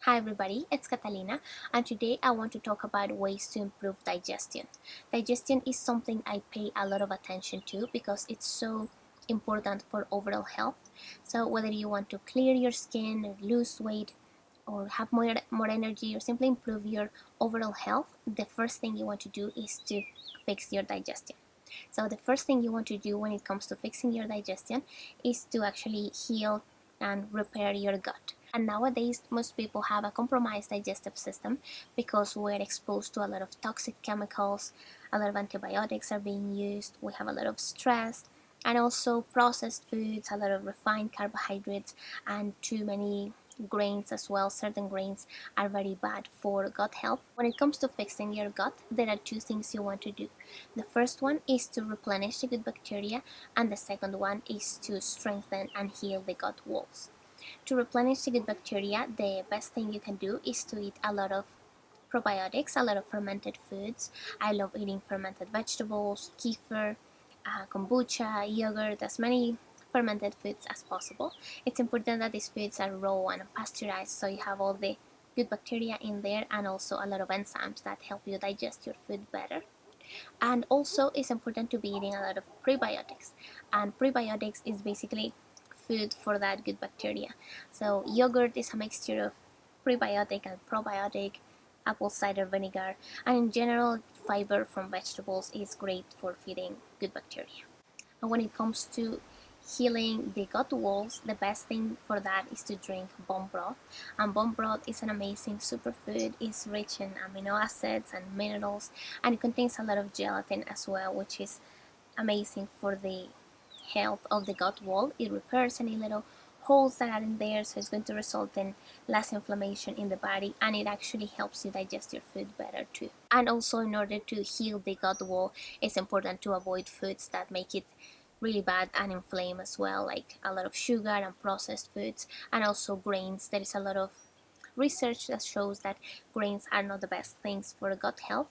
Hi everybody, it's Catalina, and today I want to talk about ways to improve digestion. Digestion is something I pay a lot of attention to because it's so important for overall health. So whether you want to clear your skin, lose weight, or have more energy, or simply improve your overall health, the first thing you want to do is to fix your digestion. So the first thing you want to do when it comes to fixing your digestion is to actually heal and repair your gut. And nowadays, most people have a compromised digestive system because we're exposed to a lot of toxic chemicals, a lot of antibiotics are being used, we have a lot of stress, and also processed foods, a lot of refined carbohydrates, and too many grains as well. Certain grains are very bad for gut health. When it comes to fixing your gut, there are two things you want to do. The first one is to replenish the good bacteria, and the second one is to strengthen and heal the gut walls. To replenish the good bacteria, the best thing you can do is to eat a lot of probiotics, a lot of fermented foods. I love eating fermented vegetables, kefir, kombucha, yogurt, as many fermented foods as possible. It's important that these foods are raw and pasteurized so you have all the good bacteria in there and also a lot of enzymes that help you digest your food better. And also it's important to be eating a lot of prebiotics, and prebiotics is basically food for that good bacteria. So yogurt is a mixture of prebiotic and probiotic, apple cider vinegar, and in general fiber from vegetables is great for feeding good bacteria. And when it comes to healing the gut walls, the best thing for that is to drink bone broth. And bone broth is an amazing superfood. It's rich in amino acids and minerals, and it contains a lot of gelatin as well, which is amazing for the health of the gut wall. It repairs any little holes that are in there, so it's going to result in less inflammation in the body, and it actually helps you digest your food better too. And also, in order to heal the gut wall, it's important to avoid foods that make it really bad and inflame as well, like a lot of sugar and processed foods, and also grains. There is a lot of research that shows that grains are not the best things for gut health,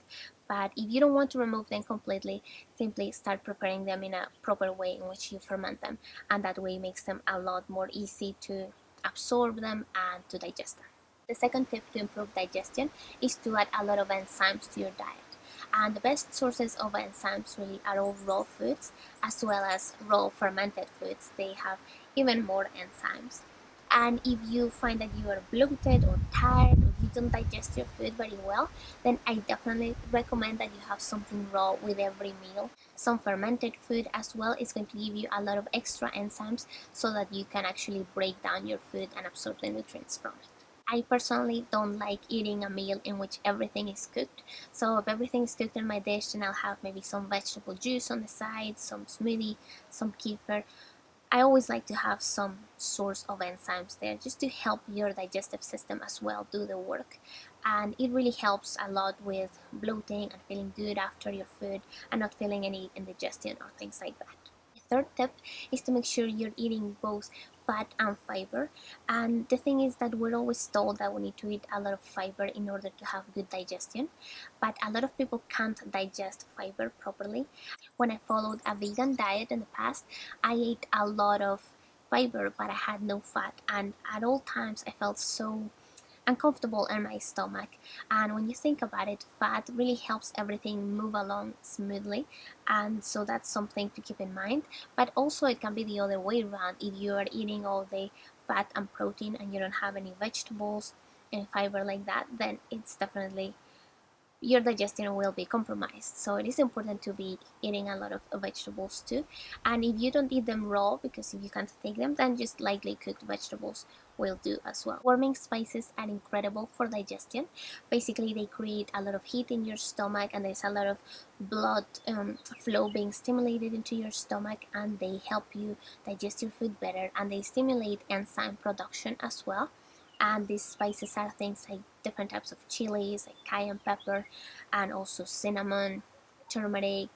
but if you don't want to remove them completely, simply start preparing them in a proper way in which you ferment them, and that way makes them a lot more easy to absorb them and to digest them. The second tip to improve digestion is to add a lot of enzymes to your diet. And the best sources of enzymes really are all raw foods as well as raw fermented foods. They have even more enzymes. And if you find that you are bloated or tired or you don't digest your food very well, then I definitely recommend that you have something raw with every meal. Some fermented food as well is going to give you a lot of extra enzymes so that you can actually break down your food and absorb the nutrients from it. I personally don't like eating a meal in which everything is cooked. So if everything is cooked in my dish, then I'll have maybe some vegetable juice on the side, some smoothie, some kefir. I always like to have some source of enzymes there just to help your digestive system as well do the work. And it really helps a lot with bloating and feeling good after your food and not feeling any indigestion or things like that. The third tip is to make sure you're eating both fat and fiber. And the thing is that we're always told that we need to eat a lot of fiber in order to have good digestion, but a lot of people can't digest fiber properly. When I followed a vegan diet in the past, I ate a lot of fiber, but I had no fat, and at all times I felt so uncomfortable in my stomach. And when you think about it, fat really helps everything move along smoothly, and so that's something to keep in mind. But also it can be the other way around. If you are eating all the fat and protein and you don't have any vegetables and fiber like that, then it's definitely your digestion will be compromised. So it is important to be eating a lot of vegetables too. And if you don't eat them raw, because if you can't take them, then just lightly cooked vegetables will do as well. Warming spices are incredible for digestion. Basically, they create a lot of heat in your stomach, and there's a lot of blood flow being stimulated into your stomach, and they help you digest your food better, and they stimulate enzyme production as well. And these spices are things like different types of chilies like cayenne pepper, and also cinnamon, turmeric,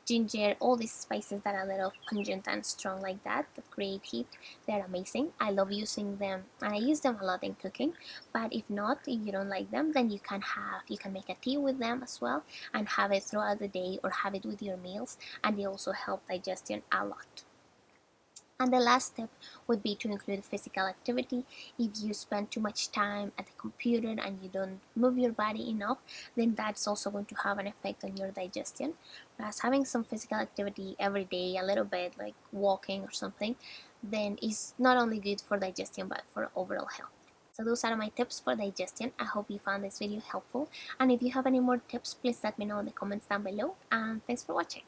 ginger, all these spices that are a little pungent and strong like that create heat. They're amazing. I love using them, and I use them a lot in cooking. But if not, if you don't like them, then you can make a tea with them as well and have it throughout the day or have it with your meals, and they also help digestion a lot. And the last step would be to include physical activity. If you spend too much time at the computer and you don't move your body enough, then that's also going to have an effect on your digestion. Whereas having some physical activity every day, a little bit like walking or something, then is not only good for digestion but for overall health. So those are my tips for digestion. I hope you found this video helpful. And if you have any more tips, please let me know in the comments down below. And thanks for watching.